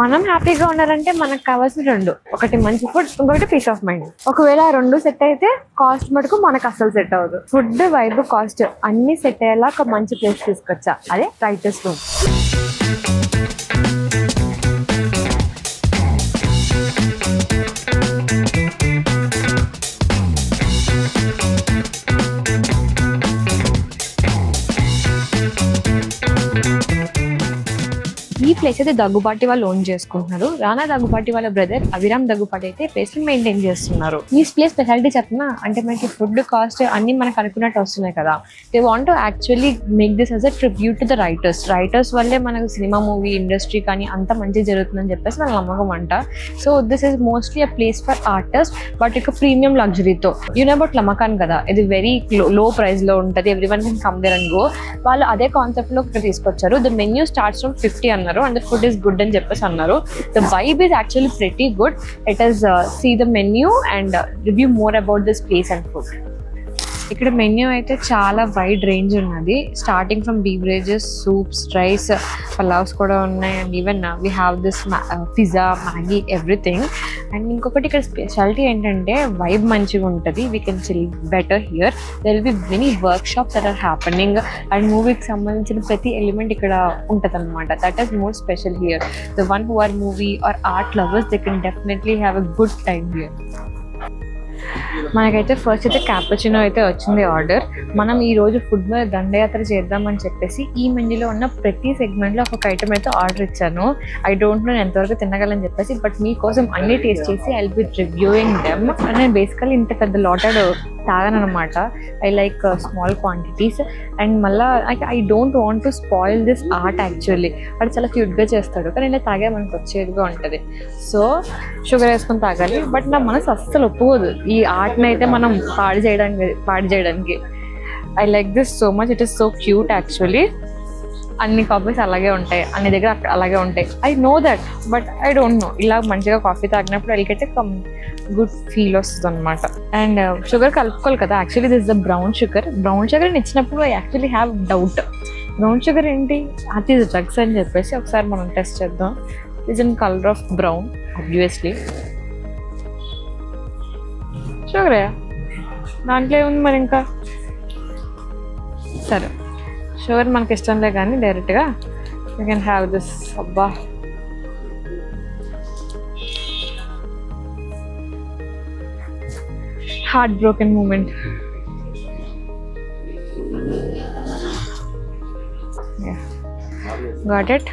మనం హ్యాపీగా ఉండాలంటే మనకు కావాల్సిన రెండు, ఒకటి మంచి ఫుడ్, ఇంకొకటి పీస్ ఆఫ్ మైండ్. ఒకవేళ ఆ రెండు సెట్ అయితే కాస్ట్ మటుకు మనకు అసలు సెట్ అవ్వదు. ఫుడ్, వైబ్, కాస్ట్ అన్ని సెట్ అయ్యేలా ఒక మంచి ప్లేస్ తీసుకొచ్చా, అదే రైటర్స్ రూమ్. ఈ ప్లేస్ అయితే దగ్గుబాటి వాళ్ళు ఓన్ చేసుకుంటున్నారు. రానా దగ్గుబాటి వాళ్ళ బ్రదర్ అభిరామ్ దగ్గుబాటి అయితే ప్లేస్ మెయింటైన్ చేస్తున్నారు. ఈ ప్లేస్ స్పెషాలిటీ చెప్పినా అంటే మనకి ఫుడ్, కాస్ట్ అన్ని మనకు అనుకున్నట్టు వస్తున్నాయి కదా. They want to actually make this as a tribute to the writers వల్లే మనకు సినిమా, మూవీ ఇండస్ట్రీ కానీ అంత మంచి జరుగుతుందని చెప్పేసి వాళ్ళ నమ్మకం అంట. So this is mostly a place for artist, but ఇక ప్రీమియం లగ్జరీతో. యూ నో అబౌట్ లమకాన్ కదా, ఇది వెరీ లో ప్రైస్ లో ఉంటుంది. Everyone can come there and go. వాళ్ళు అదే కాన్సెప్ట్ లో తీసుకొచ్చారు. ద మెన్యూ స్టార్ట్స్ ఫ్రమ్ 50 అన్నారు. And the food is good అని చెప్పేసి అన్నారు. The vibe is actually pretty good. Let us see the menu and review more about this place and food. ఇక్కడ menu అయితే చాలా వైడ్ రేంజ్ ఉన్నది. Starting from beverages, soups, rice, pulaos కూడా ఉన్నాయి. And even we have this pizza, Maggi, everything. And ఇంకొకటి ఇక్కడ speciality ఏంటంటే vibe మంచిగా ఉంటుంది. We can chill better here. There will be many workshops that are happening. And మూవీకి సంబంధించిన ప్రతి ఎలిమెంట్ ఇక్కడ ఉంటుంది అనమాట. That is more special here. The one who are movie or art lovers, they can definitely have a good time here. మనకైతే first అయితే cappuccino అయితే వచ్చింది ఆర్డర్. మనం ఈరోజు ఫుడ్ మీద దండయాత్ర చేద్దామని చెప్పేసి ఈ మెన్యూలో ఉన్న ప్రతి సెగ్మెంట్లో ఒక్కొక్క ఐటమ్ అయితే ఆర్డర్ ఇచ్చాను. ఐ డోంట్ నో ఎంతవరకు తినగలని చెప్పేసి, బట్ మీకోసం అన్ని టేస్ట్ చేసి I will be reviewing them. నేను బేసికలీ ఇంత పెద్ద లాటెడ్ తాగాను అనమాట. I like small quantities. And మళ్ళీ I don't want to spoil this art. Actually అది చాలా క్యూట్గా చేస్తాడు, కానీ ఇలా తాగే మనకు వచ్చేదిగా ఉంటుంది. సో షుగర్ వేసుకొని తాగాలి. బట్ నా మనసు అస్సలు ఒప్పుకోదు ఈ ఆర్ట్ని అయితే మనం పాడు చేయడానికి. I like this so much. It is so cute actually. అన్ని కాఫీస్ అలాగే ఉంటాయి, అన్ని దగ్గర అలాగే ఉంటాయి. I know that, but I don't know. ఇలా మంచిగా కాఫీ తాగినప్పుడు అడిగితే గుడ్ ఫీల్ వస్తుంది అనమాట. అండ్ షుగర్ కలుపుకోవాలి కదా. Actually this the brown sugar. Brown sugar ఇచ్చినప్పుడు I actually have doubt, brown sugar ఏంటి, అది డ్రగ్స్ అని చెప్పేసి ఒకసారి మనం టెస్ట్ చేద్దాం. Is in colour of brown obviously. షుగరే, దాంట్లో ఏముంది మరి ఇంకా. సరే, షుగర్ మనకి ఇష్టంలే కానీ డైరెక్ట్గా యూ కెన్ హ్యావ్ దిస్. అబ్బా, heart broken moment. Got it.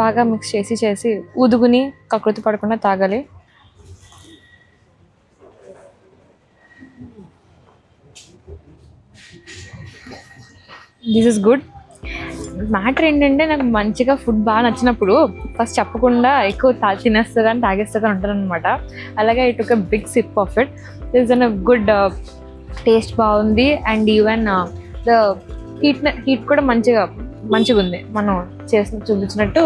బాగా మిక్స్ చేసి ఊదుగుని కకృతి పడకుండా తాగాలి. This is good. మ్యాటర్ ఏంటంటే నాకు మంచిగా ఫుడ్ బాగా నచ్చినప్పుడు ఫస్ట్ చెప్పకుండా ఎక్కువ తినేస్తా కానీ తాగేస్తా కానీ ఉంటాను అనమాట. అలాగే I took a big sip of it. This is an good taste బాగుంది. అండ్ ఈవెన్ ద హీట్ కూడా మంచిగా ఉంది. మనం చూపించినట్టు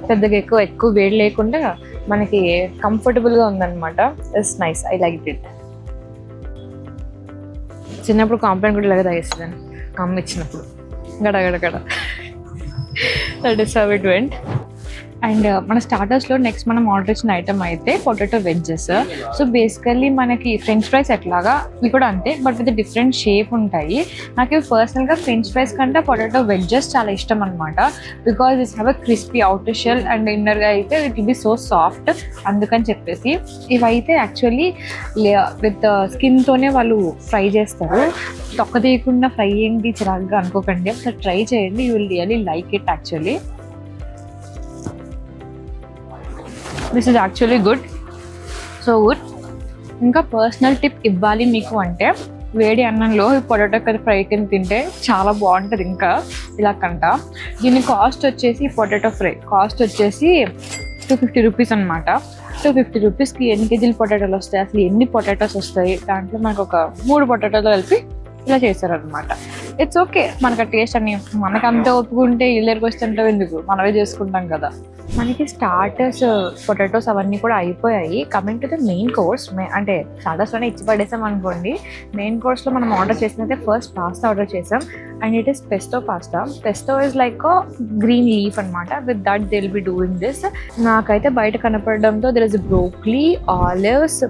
పెద్దగా ఎక్కువ వేడి లేకుండా మనకి కంఫర్టబుల్గా ఉందన్నమాట. It's nice. I like it. చిన్నప్పుడు కాంప్లైంట్ కూడా ఇలాగే తాగేస్తాను అమ్మ ఇచ్చినప్పుడు, గడగడగడ. That is how it went. And మన స్టార్టర్స్లో నెక్స్ట్ మనం ఆర్డర్ ఇచ్చిన ఐటమ్ అయితే పొటాటో వెజ్జెస్. సో బేసికల్లీ మనకి ఫ్రెంచ్ ఫ్రైస్ ఎట్లాగా ఇవి కూడా అంతే, బట్ విత్ డిఫరెంట్ షేప్ ఉంటాయి. నాకు పర్సనల్గా ఫ్రెంచ్ ఫ్రైస్ కంటే పొటాటో వెజ్జెస్ చాలా ఇష్టం అనమాట. Because it's have a crispy outer shell and ఇన్నర్గా అయితే it will be so soft. అందుకని చెప్పేసి ఇవైతే యాక్చువల్లీ విత్ స్కిన్తోనే వాళ్ళు ఫ్రై చేస్తారు. తొక్క తీయకుండా ఫ్రై ఏంటి చిరాగ్గా అనుకోకండి, ఒకసారి ట్రై చేయండి. You will really like it actually. This is actually good, so good. ఇంకా పర్సనల్ టిప్ ఇవ్వాలి మీకు అంటే, వేడి అన్నంలో ఈ పొటాటో కర్రీ ఫ్రై కింద తింటే చాలా బాగుంటుంది. ఇంకా ఇలా కంట. దీని కాస్ట్ వచ్చేసి పొటాటో ఫ్రై కాస్ట్ వచ్చేసి 250 రూపీస్ అనమాట. 250 రూపీస్కి ఎన్ని కేజీలు పొటాటోలు వస్తాయి, అసలు ఎన్ని పొటాటోస్ వస్తాయి, దాంట్లో మనకు ఒక 3 పొటాటోలు కలిపి ఇలా చేశారనమాట. It's okay. మనకు టేస్ట్ అని మనకంతా ఒప్పుకుంటే ఇళ్ళకి వస్తుంటే ఎందుకు, మనమే చేసుకుంటాం కదా. మనకి స్టార్టర్స్ పొటాటోస్ అవన్నీ కూడా అయిపోయాయి. Coming to the main course, అంటే స్టార్టర్స్లోనే ఇచ్చి పడేసాం అనుకోండి. మెయిన్ కోర్స్లో మనం ఆర్డర్ చేసినైతే ఫస్ట్ పాస్తా ఆర్డర్ చేసాం and it is pesto pasta. Pesto is like green leaf అనమాట. With that they will be doing this. నాకైతే బయట కనపడడంతో there is broccoli, olives,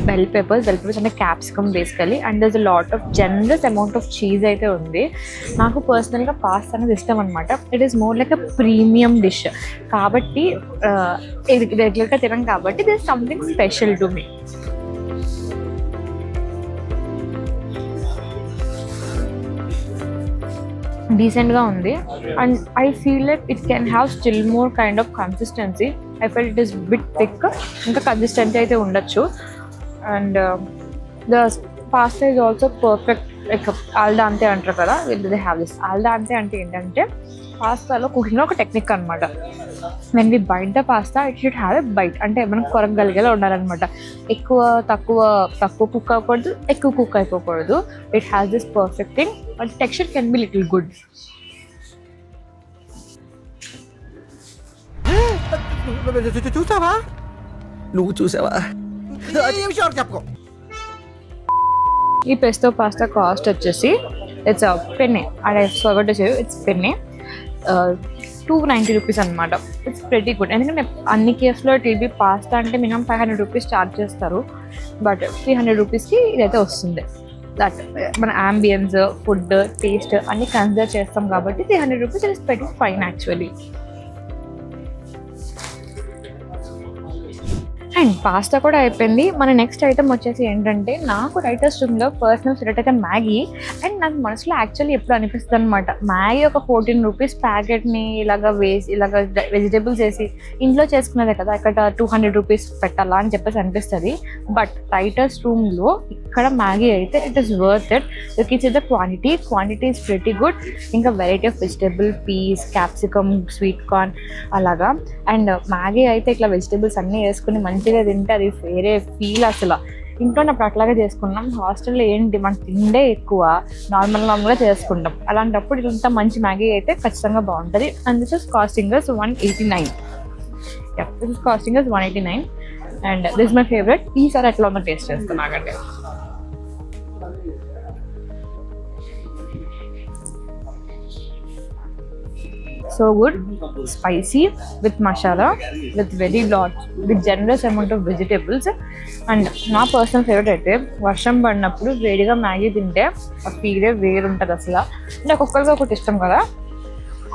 bell peppers అంటే capsicum basically, and there is a lot of generous amount of cheese అయితే ఉంది. నాకు పర్సనల్గా pasta అనేది ఇష్టం అనమాట. It is more like a premium dish కాబట్టి ఇది రెగ్యులర్గా తినం కాబట్టి this is something special to me. డీసెంట్గా ఉంది and I feel like it can have still more kind of consistency. I feel it is bit thick, ఇంకా consistency అయితే ఉండొచ్చు. And the pasta is also perfect. Like al dente అంటారు కదా, they have this. Al dente అంటే ఏంటంటే పాస్తాలో cooking ఒక technique అనమాట. When we bite the pasta it should have a bite, అంటే మనం కొరగలిగేలా ఉండాలన్నమాట. తక్కువ కుక్ అవ్వకూడదు, ఎక్కువ కుక్ అయిపోకూడదు. It has this perfect thing, but texture can be little good. చూసావా? నువ్వు చూసావా? చెప్పు. ఈ పెస్టో పాస్తా కాస్ట్ వచ్చేసి it's penne. I forgot to say it's penne. 290 rupees అనమాట. It's pretty good. ఎందుకంటే అన్ని కేఫ్లో టీబీ పాస్తా అంటే మినిమం 500 రూపీస్ ఛార్జ్ చేస్తారు, బట్ 300 రూపీస్కి ఇదైతే వస్తుంది. దట్ మన అంబియన్స్, ఫుడ్, టేస్ట్ అన్నీ కన్సిడర్ చేస్తాం కాబట్టి 300 rupees it's pretty fine actually. And pasta కూడా అయిపోయింది. మన నెక్స్ట్ ఐటమ్ వచ్చేసి ఏంటంటే, నాకు రైటర్స్ రూమ్లో పర్సనల్ ఫేవరెట్ అయితే మ్యాగీ. అండ్ నాకు మనసులో యాక్చువల్లీ ఎప్పుడు అనిపిస్తుంది అనమాట, మ్యాగీ ఒక 14 రూపీస్ ప్యాకెట్ని ఇలాగ వెజిటేబుల్స్ వేసి ఇంట్లో చేసుకునేదే కదా, ఇక్కడ 200 రూపీస్ పెట్టాలా అని చెప్పేసి అనిపిస్తుంది. బట్ రైటర్స్ రూమ్లో ఇక్కడ మ్యాగీ అయితే it is worth it. You can see the quantity is pretty good. ఇంకా variety of vegetable, peas, capsicum, sweet corn అలాగా. అండ్ మ్యాగీ అయితే ఇట్లా వెజిటేబుల్స్ అన్నీ వేసుకుని మంచిగా తింటే అది వేరే ఫీల్. అసలు ఇంట్లో అప్పుడు అట్లాగే చేసుకున్నాం. హాస్టల్లో ఏంటి మన తిండే ఎక్కువ, నార్మల్గా చేసుకుంటాం. అలాంటప్పుడు ఇంత మంచి మ్యాగీ అయితే ఖచ్చితంగా బాగుంటుంది. And this is costing us 189. This is costing us 189 and this is my favourite. ఈసారి ఎట్లా ఉందో టేస్ట్ చేస్తాను నాకంటే. So good, spicy with masala, with generous amount of vegetables. And నా పర్సనల్ ఫేవరెట్ అయితే వర్షం పడినప్పుడు వేడిగా మ్యాగీ తింటే ఆ ఫీలే వేరు ఉంటుంది అసలు. అంటే ఒక్కొక్కరికి ఒకటి ఇష్టం కదా,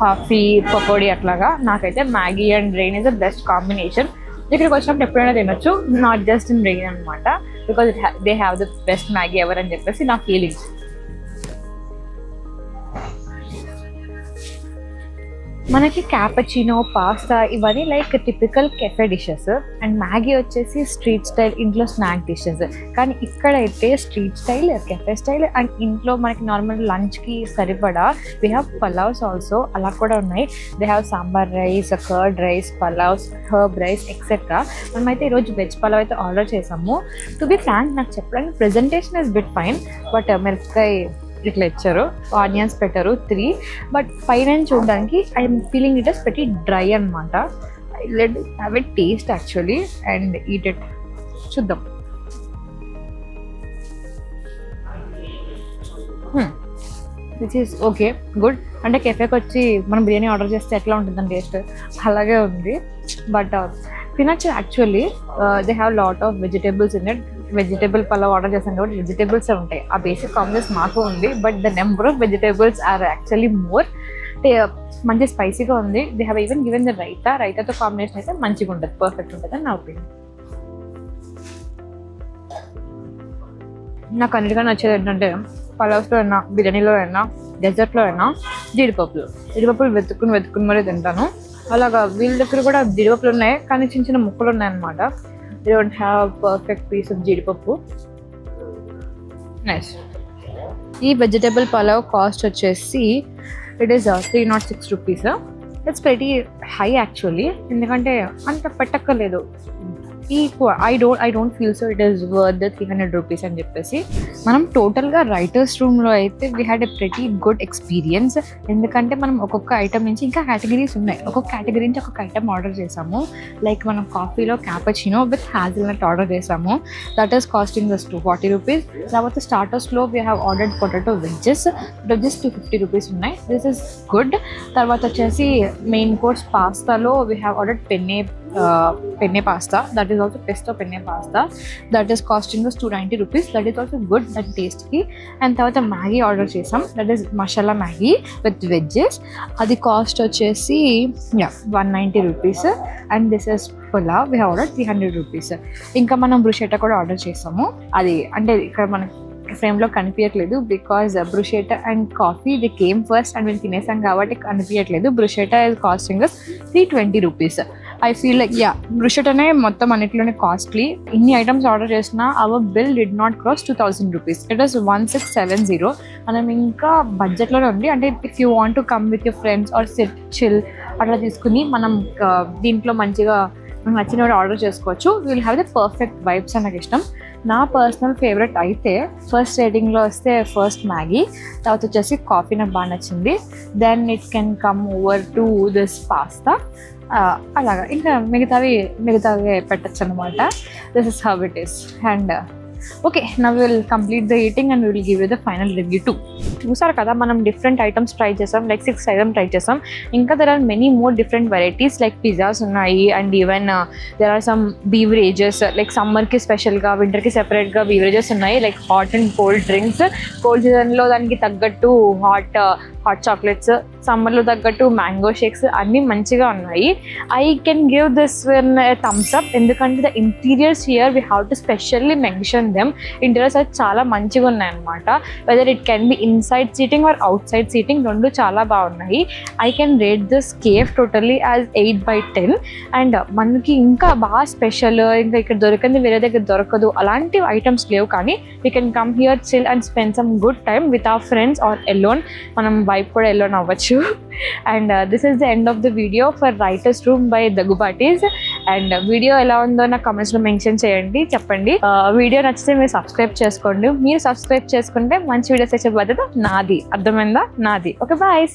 కాఫీ, పకోడీ అట్లాగా. నాకైతే Maggi and rain is the best combination. ఇక్కడికి వచ్చినప్పుడు ఎప్పుడైనా తినొచ్చు, నాట్ జస్ట్ ఇన్ రెయిన్ అనమాట, because they have the best Maggi ever అని చెప్పేసి నా ఫీలింగ్స్. మనకి క్యాపచినో, పాస్తా ఇవన్నీ like typical cafe dishes. And Maggi వచ్చేసి స్ట్రీట్ స్టైల్, ఇంట్లో స్నాక్ డిషెస్. కానీ ఇక్కడైతే street style, cafe style and ఇంట్లో మనకి నార్మల్ లంచ్కి సరిపడా దే హ్యావ్ పలావ్స్ ఆల్సో, అలా కూడా ఉన్నాయి. They have sambar rice, curd rice, pulaos, herb rice etcetera. మనమైతే ఈరోజు వెజ్ పలావ్ అయితే ఆర్డర్ చేసాము. టు బి ఫ్రాంక్, నాకు చెప్పడానికి presentation is bit fine, but మిరపకాయ ఇట్లా ఇచ్చారు, ఆనియన్స్ పెట్టారు 3, బట్ పైన చూడడానికి I'm feeling it is very dry అనమాట. Let have a taste actually and eat it. చూద్దాం. This is okay, good. అంటే కెఫేకి వచ్చి మనం బిర్యానీ ఆర్డర్ చేస్తే ఎట్లా ఉంటుందని టేస్ట్ అలాగే ఉంది, బట్ తినచ్చు actually. They have lot of vegetables in it. Vegetable pulao order చేసాం కాబట్టి వెజిటేబుల్స్ ఉంటాయి, ఆ బేసిక్ కాంబినేషన్ మాకు ఉంది, but the number of vegetables are actually more. మంచి స్పైసీగా ఉంది. They have even given the రైతాతో కాంబినేషన్ అయితే మంచిగా ఉంటుంది, పర్ఫెక్ట్ ఉంటుంది అని నా ఒపీనియన్. నాకు అన్నిటిగా నచ్చేది ఏంటంటే పలావ్స్లో అయినా, బిర్యానీలో అయినా, డెజర్ట్లో అయినా జీడిపప్పులు వెతుక్కుని మరీ తింటాను. అలాగా వీళ్ళ దగ్గర కూడా జీడిపప్పులు ఉన్నాయి, కానీ చిన్న చిన్న ముక్కలు ఉన్నాయన్నమాట. They don't have perfect piece of జీడిపప్పు. నైస్. ఈ వెజిటేబుల్ పలావ్ కాస్ట్ వచ్చేసి it is 306 rupees. It's very high actually, ఎందుకంటే అంత పెట్టక్కర్లేదు. I don't feel so it is worth the 300 rupees అని చెప్పేసి. మనం టోటల్గా రైటర్స్ రూమ్లో అయితే we had a pretty good experience. ఎందుకంటే మనం ఒక్కొక్క ఐటమ్ నుంచి ఇంకా కేటగిరీస్ ఉన్నాయి, ఒక్కొక్క కేటగిరీ నుంచి ఒక్కొక్క ఐటమ్ ఆర్డర్ చేసాము. లైక్ మనం కాఫీలో క్యాపచినో విత్ హ్యాజిల్నట్ ఆర్డర్ చేసాము, that is costing us 240 rupees. తర్వాత స్టార్టర్స్లో we have ordered potato wedges 250 rupees ఉన్నాయి, దిస్ ఇస్ గుడ్. తర్వాత వచ్చేసి మెయిన్ కోర్స్ పాస్తాలో we have ordered penne pasta, that is also pesto penne pasta, that is costing us 290 rupees, that is also good and tasty. And తర్వాత Maggi order చేసాం, that is masala Maggi with veggies, అది cost వచ్చేసి 190 rupees. And this is pulao, we have order 300 rupees. ఇంకా మనం బ్రుషెట్టా కూడా order చేసాము, అది అంటే ఇక్కడ మనకి ఫ్రేమ్లో కనిపించట్లేదు because bruschetta and coffee the came first and మేము తినేసాం కాబట్టి కనిపించట్లేదు. Bruschetta is costing us 320 rupees. I feel like బ్రుషెటానే మొత్తం అన్నిట్లోనే కాస్ట్లీ. ఇన్ని ఐటమ్స్ ఆర్డర్ చేసినా our bill did not cross 2000 rupees, it was 1670. మనం ఇంకా బడ్జెట్లోనే ఉంది. అంటే if you want to come with your friends or sit chill అట్లా తీసుకుని మనం దీంట్లో మంచిగా మనకు నచ్చిన వాడు ఆర్డర్ చేసుకోవచ్చు. Will have the perfect vibes అని నాకు ఇష్టం. నా పర్సనల్ ఫేవరెట్ అయితే ఫస్ట్ రేటింగ్లో వస్తే ఫస్ట్ మ్యాగీ, తర్వాత వచ్చేసి కాఫీ నాకు బాగా నచ్చింది. Then it can come over to this pasta, అలాగా ఇంకా మిగతావి పెట్టచ్చు అనమాట. This is how it is. And okay, now will complete the eating and will give you the final review too. చూసారు కదా, మనం డిఫరెంట్ ఐటమ్స్ ట్రై చేసాం, like 6 item try చేసాం. ఇంకా there are many more different varieties, like pizzas ఉన్నాయి. And even there are some beverages, like సమ్మర్కి స్పెషల్గా వింటర్కి సెపరేట్గా బీవరేజెస్ ఉన్నాయి, like hot and cold drinks. Cold సీజన్లో దానికి తగ్గట్టు హాట్ చాక్లెట్స్, సమ్మర్లో తగ్గట్టు మ్యాంగో షేక్స్, అన్నీ మంచిగా ఉన్నాయి. I can give this one thumbs up, ఎందుకంటే the interiors here we have to specially mention them. Interiors అయితే చాలా మంచిగా ఉన్నాయి అనమాట. Weather it can be inside seating or అవుట్ సైడ్ సీటింగ్, రెండు చాలా బాగున్నాయి. I can rate this cafe totally as 8/10. And మనకి ఇంకా బాగా స్పెషల్, ఇంకా ఇక్కడ దొరికింది వేరే దగ్గర దొరకదు అలాంటి ఐటమ్స్ లేవు. కానీ we can come here chill and spend some good time with our friends or alone. మనం వైఫ్ కూడా ఎలోన్ అవ్వచ్చు. And this is the end of the video for writers room by Daggubatis. And video ఎలా ఉందో నాకు కమెంట్స్లో mention చేయండి, చెప్పండి. Video నచ్చితే మీరు సబ్స్క్రైబ్ చేసుకోండి. మీరు సబ్స్క్రైబ్ చేసుకుంటే మంచి వీడియోస్ వచ్చే బాధ్యత నాది, అర్థమైందా? నాది. Okay, bye.